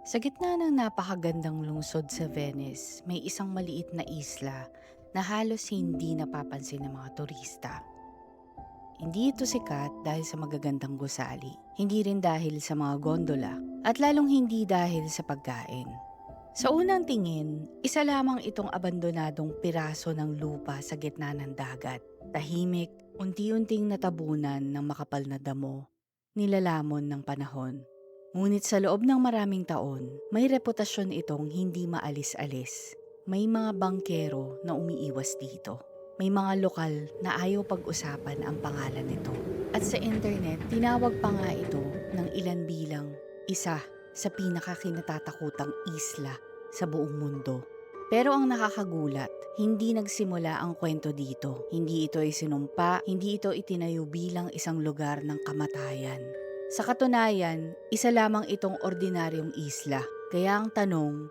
Sa gitna ng napakagandang lungsod sa Venice, may isang maliit na isla na halos hindi napapansin ng mga turista. Hindi ito sikat dahil sa magagandang gusali, hindi rin dahil sa mga gondola, at lalong hindi dahil sa pagkain. Sa unang tingin, isa lamang itong abandonadong piraso ng lupa sa gitna ng dagat. Tahimik, unti-unting natabunan ng makapal na damo, nilalamon ng panahon. Ngunit sa loob ng maraming taon, may reputasyon itong hindi maalis-alis. May mga bangkero na umiiwas dito. May mga lokal na ayaw pag-usapan ang pangalan nito. At sa internet, tinawag pa nga ito ng ilan bilang isa sa pinakakinatatakutang isla sa buong mundo. Pero ang nakakagulat, hindi nagsimula ang kwento dito. Hindi ito isinumpa, hindi ito itinayo bilang isang lugar ng kamatayan. Sa katunayan, isa lamang itong ordinaryong isla. Kaya ang tanong,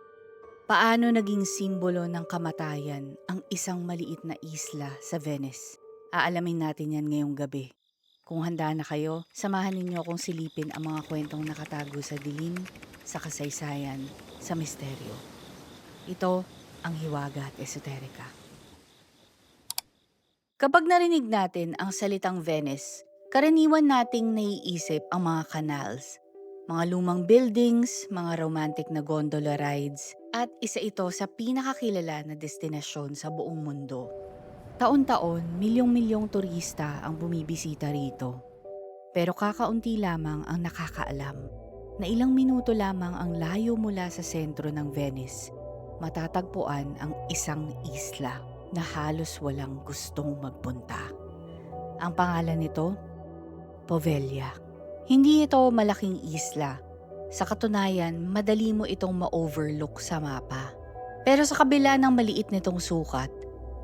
paano naging simbolo ng kamatayan ang isang maliit na isla sa Venice? Aalamin natin yan ngayong gabi. Kung handa na kayo, samahan ninyo akong silipin ang mga kwentong nakatago sa dilim, sa kasaysayan, sa misteryo. Ito ang Hiwaga at Esoterika. Kapag narinig natin ang salitang Venice, karaniwan nating naiisip ang mga canals, mga lumang buildings, mga romantic na gondola rides, at isa ito sa pinakakilala na destinasyon sa buong mundo. Taon-taon, milyong-milyong turista ang bumibisita rito. Pero kakaunti lamang ang nakakaalam na ilang minuto lamang ang layo mula sa sentro ng Venice, matatagpuan ang isang isla na halos walang gustong magpunta. Ang pangalan nito, Poveglia. Hindi ito malaking isla. Sa katunayan, madali mo itong ma-overlook sa mapa. Pero sa kabila ng maliit nitong sukat,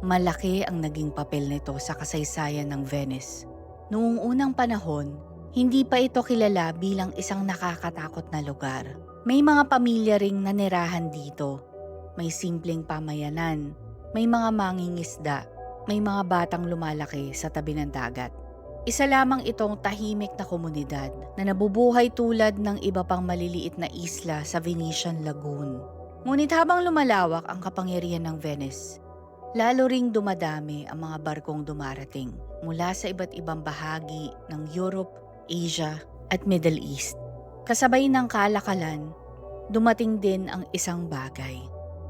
malaki ang naging papel nito sa kasaysayan ng Venice. Noong unang panahon, hindi pa ito kilala bilang isang nakakatakot na lugar. May mga pamilya ring nanirahan dito. May simpleng pamayanan, may mga mangingisda, may mga batang lumalaki sa tabi ng dagat. Isa lamang itong tahimik na komunidad na nabubuhay tulad ng iba pang maliliit na isla sa Venetian Lagoon. Ngunit habang lumalawak ang kapangyarihan ng Venice, lalo ring dumadami ang mga barkong dumarating mula sa iba't ibang bahagi ng Europe, Asia at Middle East. Kasabay ng kalakalan, dumating din ang isang bagay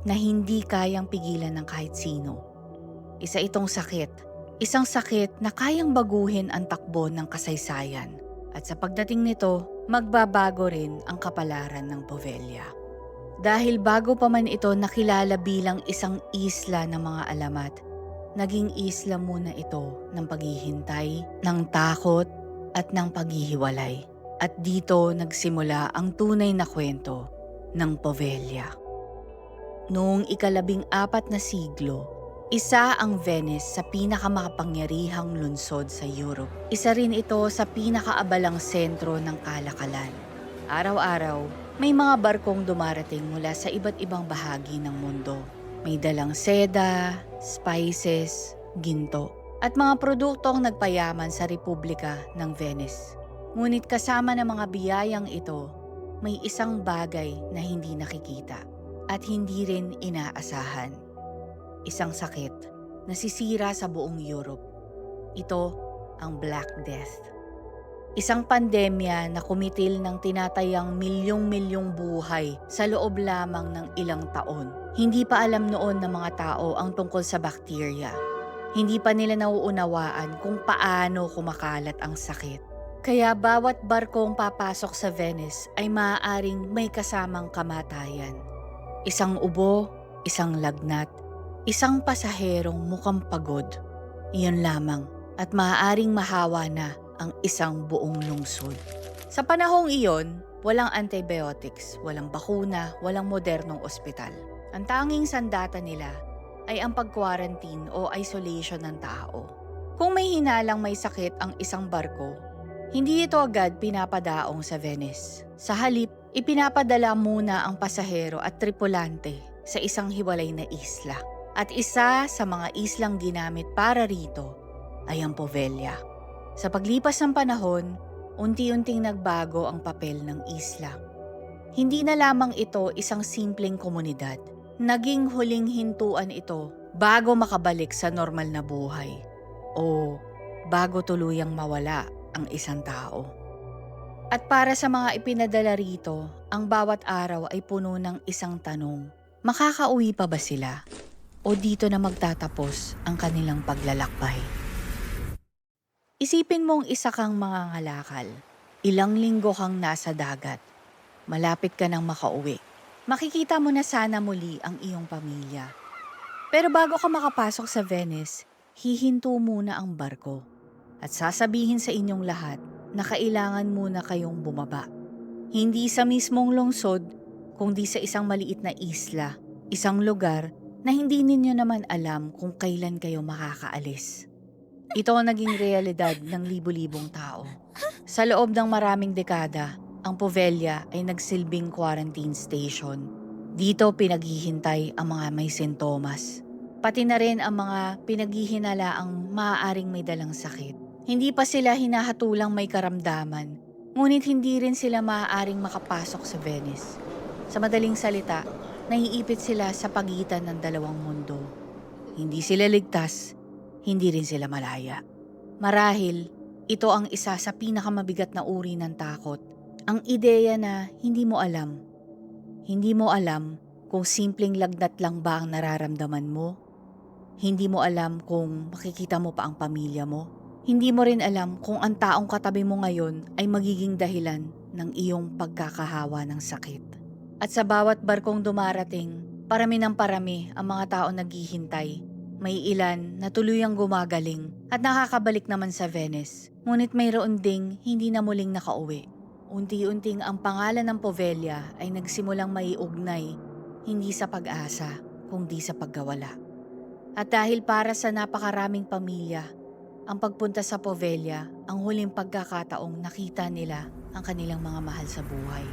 na hindi kayang pigilan ng kahit sino. Isa itong sakit, isang sakit na kayang baguhin ang takbo ng kasaysayan. At sa pagdating nito, magbabago rin ang kapalaran ng Poveglia. Dahil bago pa man ito nakilala bilang isang isla ng mga alamat, naging isla muna ito ng paghihintay, ng takot at ng paghihiwalay. At dito nagsimula ang tunay na kwento ng Poveglia. Noong ika-14 na siglo, isa ang Venice sa pinakamakapangyarihang lungsod sa Europe. Isa rin ito sa pinakaabalang sentro ng kalakalan. Araw-araw, may mga barkong dumarating mula sa iba't ibang bahagi ng mundo. May dalang seda, spices, ginto, at mga produktong nagpayaman sa Republika ng Venice. Ngunit kasama ng mga biyayang ito, may isang bagay na hindi nakikita at hindi rin inaasahan. Isang sakit na sisira sa buong Europe. Ito ang Black Death. Isang pandemya na kumitil ng tinatayang milyong-milyong buhay sa loob lamang ng ilang taon. Hindi pa alam noon ng mga tao ang tungkol sa bakterya. Hindi pa nila nauunawaan kung paano kumakalat ang sakit. Kaya bawat barkong papasok sa Venice ay maaaring may kasamang kamatayan. Isang ubo, isang lagnat, isang pasaherong mukhang pagod. Iyon lamang at maaaring mahawa na ang isang buong lungsod. Sa panahong iyon, walang antibiotics, walang bakuna, walang modernong ospital. Ang tanging sandata nila ay ang pag-quarantine o isolation ng tao. Kung may hinalang may sakit ang isang barko, hindi ito agad pinapadaong sa Venice. Sa halip, ipinapadala muna ang pasahero at tripulante sa isang hiwalay na isla. At isa sa mga islang ginamit para rito ay ang Poveglia. Sa paglipas ng panahon, unti-unting nagbago ang papel ng isla. Hindi na lamang ito isang simpleng komunidad. Naging huling hintuan ito bago makabalik sa normal na buhay o bago tuluyang mawala ang isang tao. At para sa mga ipinadala rito, ang bawat araw ay puno ng isang tanong. Makakauwi pa ba sila? O dito na magtatapos ang kanilang paglalakbay? Isipin mong isa kang mangangalakal. Ilang linggo kang nasa dagat. Malapit ka nang makauwi. Makikita mo na sana muli ang iyong pamilya. Pero bago ka makapasok sa Venice, hihinto muna ang barko. At sasabihin sa inyong lahat na kailangan muna kayong bumaba. Hindi sa mismong lungsod, kundi sa isang maliit na isla, isang lugar na hindi ninyo naman alam kung kailan kayo makakaalis. Ito ang naging realidad ng libu-libong tao. Sa loob ng maraming dekada, ang Poveglia ay nagsilbing quarantine station. Dito pinaghihintay ang mga may sintomas. Pati na rin ang mga pinaghihinalaang maaaring may dalang sakit. Hindi pa sila hinahatulang may karamdaman, ngunit hindi rin sila maaaring makapasok sa Venice. Sa madaling salita, naiipit sila sa pagitan ng dalawang mundo. Hindi sila ligtas, hindi rin sila malaya. Marahil, ito ang isa sa pinakamabigat na uri ng takot. Ang ideya na hindi mo alam. Hindi mo alam kung simpleng lagnat lang ba ang nararamdaman mo. Hindi mo alam kung makikita mo pa ang pamilya mo. Hindi mo rin alam kung ang taong katabi mo ngayon ay magiging dahilan ng iyong pagkakahawa ng sakit. At sa bawat barkong dumarating, parami ng parami ang mga tao naghihintay. May ilan na tuluyang gumagaling at nakakabalik naman sa Venice. Ngunit mayroon ding hindi na muling nakauwi. Unti-unting ang pangalan ng Poveglia ay nagsimulang maiugnay, hindi sa pag-asa, kundi sa pagkawala. At dahil para sa napakaraming pamilya, ang pagpunta sa Poveglia ang huling pagkakataong nakita nila ang kanilang mga mahal sa buhay.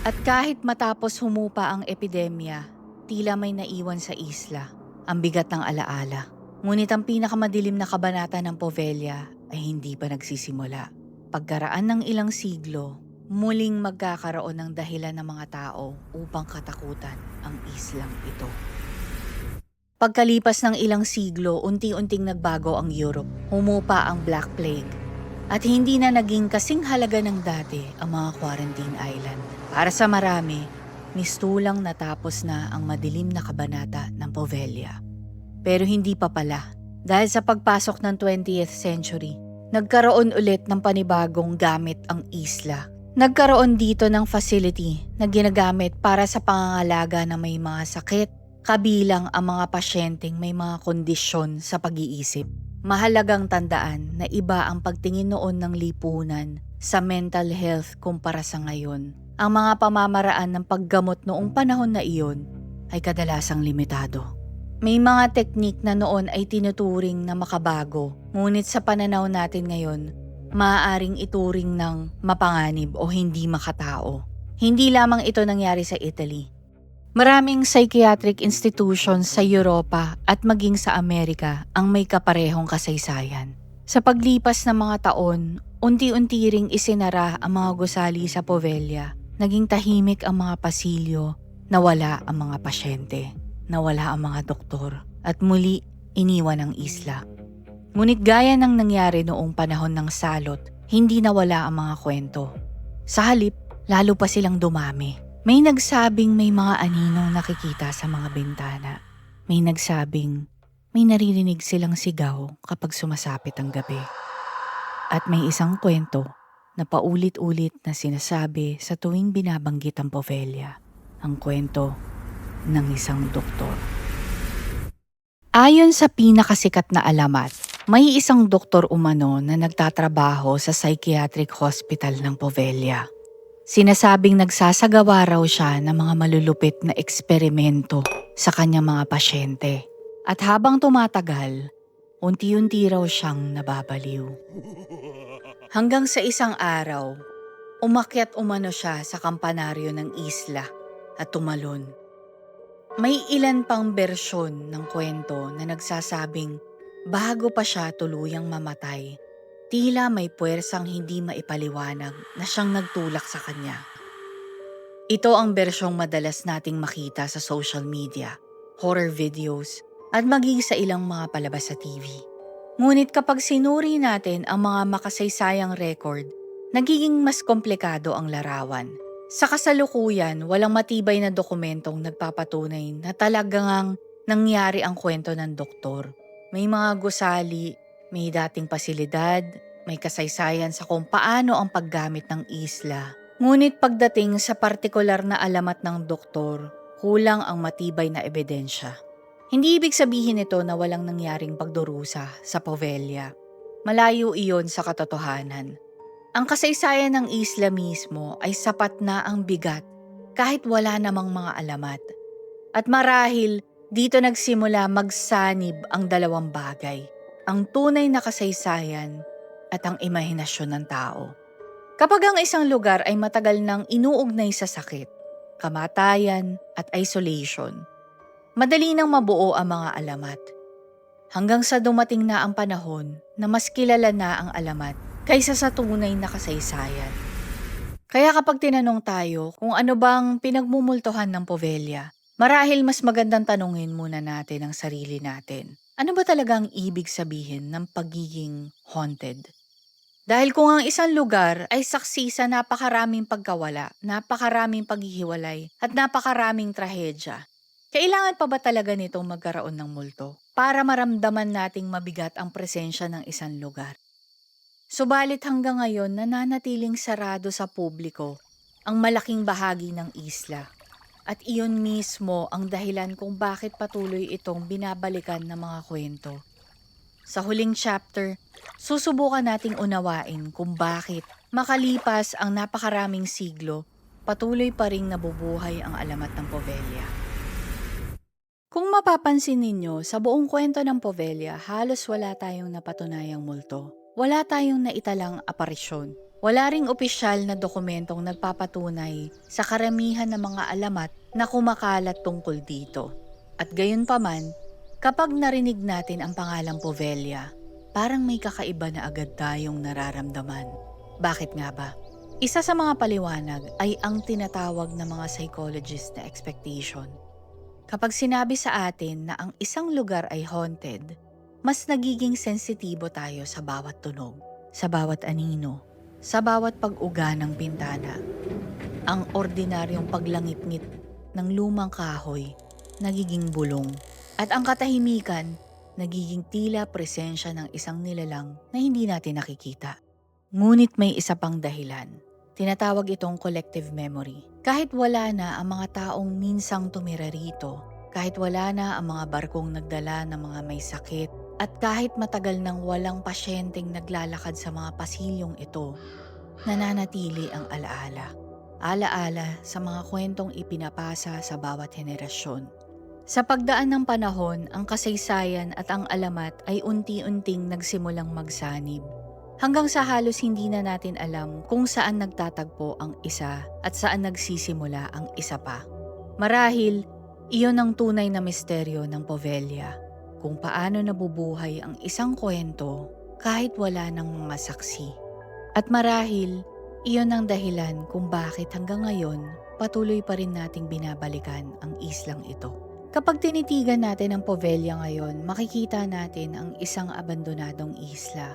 At kahit matapos humupa ang epidemya, tila may naiwan sa isla, ang bigat ng alaala. Ngunit ang pinakamadilim na kabanata ng Poveglia ay hindi pa nagsisimula. Pagkaraan ng ilang siglo, muling magkakaroon ng dahilan ng mga tao upang katakutan ang islang ito. Pagkalipas ng ilang siglo, unti-unting nagbago ang Europe. Humupa ang Black Plague. At hindi na naging kasing halaga ng dati ang mga quarantine island. Para sa marami, mistulang natapos na ang madilim na kabanata ng Poveglia. Pero hindi pa pala. Dahil sa pagpasok ng 20th century, nagkaroon ulit ng panibagong gamit ang isla. Nagkaroon dito ng facility na ginagamit para sa pangangalaga na may mga sakit, kabilang ang mga pasyenteng may mga kondisyon sa pag-iisip. Mahalagang tandaan na iba ang pagtingin noon ng lipunan sa mental health kumpara sa ngayon. Ang mga pamamaraan ng paggamot noong panahon na iyon ay kadalasang limitado. May mga teknik na noon ay tinuturing na makabago, ngunit sa pananaw natin ngayon, maaaring ituring ng mapanganib o hindi makatao. Hindi lamang ito nangyari sa Italy. Maraming psychiatric institutions sa Europa at maging sa Amerika ang may kaparehong kasaysayan. Sa paglipas ng mga taon, unti-unti ring isinara ang mga gusali sa Poveglia. Naging tahimik ang mga pasilyo, nawala ang mga pasyente. Nawala ang mga doktor at muli iniwan ang isla. Ngunit gaya ng nangyari noong panahon ng salot, hindi nawala ang mga kwento. Sa halip, lalo pa silang dumami. May nagsabing may mga aninong nakikita sa mga bintana. May nagsabing may naririnig silang sigaw kapag sumasapit ang gabi. At may isang kwento na paulit-ulit na sinasabi sa tuwing binabanggit ang Poveglia. Ang kwento ng isang doktor. Ayon sa pinakasikat na alamat, may isang doktor umano na nagtatrabaho sa psychiatric hospital ng Poveglia. Sinasabing nagsasagawa raw siya ng mga malulupit na eksperimento sa kanyang mga pasyente. At habang tumatagal, unti-unti raw siyang nababaliw. Hanggang sa isang araw, umakyat umano siya sa kampanaryo ng isla at tumalon. May ilan pang bersyon ng kwento na nagsasabing bago pa siya tuluyang mamatay, tila may puwersang hindi maipaliwanag na siyang nagtulak sa kanya. Ito ang bersyong madalas nating makita sa social media, horror videos, at maging sa ilang mga palabas sa TV. Ngunit kapag sinuri natin ang mga makasaysayang record, nagiging mas komplikado ang larawan. Sa kasalukuyan, walang matibay na dokumentong nagpapatunay na talagang nangyari ang kwento ng doktor. May mga gusali, may dating pasilidad, may kasaysayan sa kung paano ang paggamit ng isla. Ngunit pagdating sa partikular na alamat ng doktor, kulang ang matibay na ebidensya. Hindi ibig sabihin ito na walang nangyaring pagdurusa sa Poveglia. Malayo iyon sa katotohanan. Ang kasaysayan ng isla mismo ay sapat na ang bigat kahit wala namang mga alamat. At marahil dito nagsimula magsanib ang dalawang bagay, ang tunay na kasaysayan at ang imahinasyon ng tao. Kapag ang isang lugar ay matagal nang inuugnay sa sakit, kamatayan at isolation, madali nang mabuo ang mga alamat. Hanggang sa dumating na ang panahon na mas kilala na ang alamat kaysa sa tunay na kasaysayan. Kaya kapag tinanong tayo kung ano bang pinagmumultuhan ng Poveglia, marahil mas magandang tanungin muna natin ang sarili natin. Ano ba talaga ang ibig sabihin ng pagiging haunted? Dahil kung ang isang lugar ay saksi sa napakaraming pagkawala, napakaraming paghihiwalay, at napakaraming trahedya, kailangan pa ba talaga nitong magkaroon ng multo para maramdaman nating mabigat ang presensya ng isang lugar? Subalit hanggang ngayon nananatiling sarado sa publiko ang malaking bahagi ng isla. At iyon mismo ang dahilan kung bakit patuloy itong binabalikan ng mga kwento. Sa huling chapter, susubukan nating unawain kung bakit makalipas ang napakaraming siglo, patuloy pa ring nabubuhay ang alamat ng Poveglia. Kung mapapansin ninyo, sa buong kwento ng Poveglia, halos wala tayong napatunayang multo. Wala tayong naitalang aparisyon. Wala ring opisyal na dokumentong nagpapatunay sa karamihan ng mga alamat na kumakalat tungkol dito. At gayunpaman, kapag narinig natin ang pangalang Poveglia, parang may kakaiba na agad tayong nararamdaman. Bakit nga ba? Isa sa mga paliwanag ay ang tinatawag na mga psychologist na expectation. Kapag sinabi sa atin na ang isang lugar ay haunted, mas nagiging sensitibo tayo sa bawat tunog, sa bawat anino, sa bawat pag-uga ng bintana. Ang ordinaryong paglangit-ngit ng lumang kahoy, nagiging bulong. At ang katahimikan, nagiging tila presensya ng isang nilalang na hindi natin nakikita. Ngunit may isa pang dahilan. Tinatawag itong collective memory. Kahit wala na ang mga taong minsang tumira rito, kahit wala na ang mga barkong nagdala ng mga may sakit, at kahit matagal nang walang pasyenteng naglalakad sa mga pasilyong ito, nananatili ang alaala. Alaala sa mga kwentong ipinapasa sa bawat henerasyon. Sa pagdaan ng panahon, ang kasaysayan at ang alamat ay unti-unting nagsimulang magsanib. Hanggang sa halos hindi na natin alam kung saan nagtatagpo ang isa at saan nagsisimula ang isa pa. Marahil, iyon ang tunay na misteryo ng Poveglia, kung paano nabubuhay ang isang kwento kahit wala ng mga saksi. At marahil, iyon ang dahilan kung bakit hanggang ngayon patuloy pa rin nating binabalikan ang islang ito. Kapag tinitigan natin ang Poveglia ngayon, makikita natin ang isang abandonadong isla.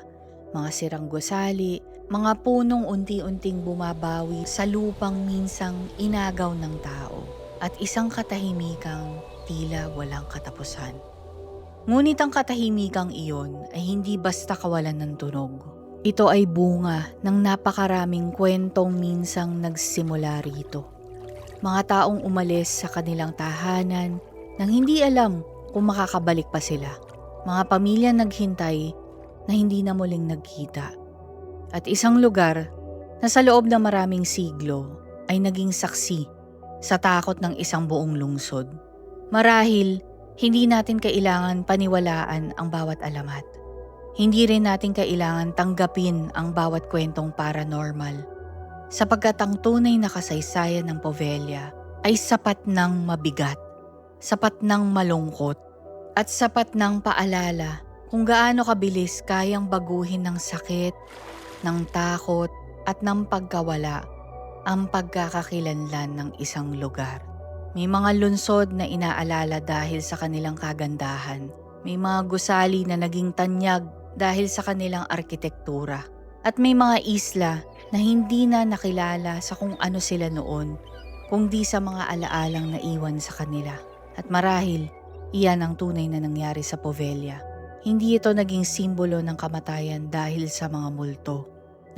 Mga sirang gusali, mga punong unti-unting bumabawi sa lupang minsang inagaw ng tao, at isang katahimikang tila walang katapusan. Ngunit ang katahimikang iyon ay hindi basta kawalan ng tunog. Ito ay bunga ng napakaraming kwentong minsang nagsimula rito. Mga taong umalis sa kanilang tahanan nang hindi alam kung makakabalik pa sila. Mga pamilya naghintay na hindi na muling nagkita. At isang lugar na sa loob ng maraming siglo ay naging saksi sa takot ng isang buong lungsod. Marahil, hindi natin kailangan paniwalaan ang bawat alamat. Hindi rin natin kailangan tanggapin ang bawat kwentong paranormal, sapagkat ang tunay na kasaysayan ng Poveglia ay sapat ng mabigat, sapat ng malungkot, at sapat ng paalala kung gaano kabilis kayang baguhin ng sakit, ng takot, at ng pagkawala ang pagkakakilanlan ng isang lugar. May mga lunsod na inaalala dahil sa kanilang kagandahan. May mga gusali na naging tanyag dahil sa kanilang arkitektura. At may mga isla na hindi na nakilala sa kung ano sila noon, kundi sa mga alaalang naiwan sa kanila. At marahil, iyan ang tunay na nangyari sa Poveglia. Hindi ito naging simbolo ng kamatayan dahil sa mga multo.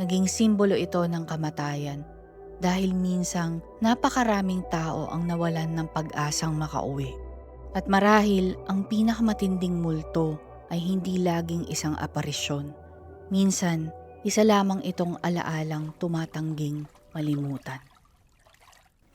Naging simbolo ito ng kamatayan dahil minsang napakaraming tao ang nawalan ng pag-asang makauwi. At marahil ang pinakamatinding multo ay hindi laging isang aparisyon. Minsan, isa lamang itong alaalang tumatangging malimutan.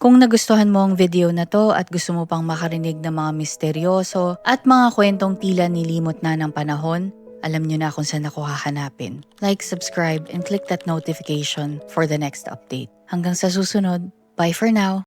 Kung nagustuhan mo ang video na to at gusto mo pang makarinig ng mga misteryoso at mga kwentong tila nilimot na ng panahon, alam nyo na kung saan ako hahanapin. Like, subscribe, and click that notification for the next update. Hanggang sa susunod, bye for now!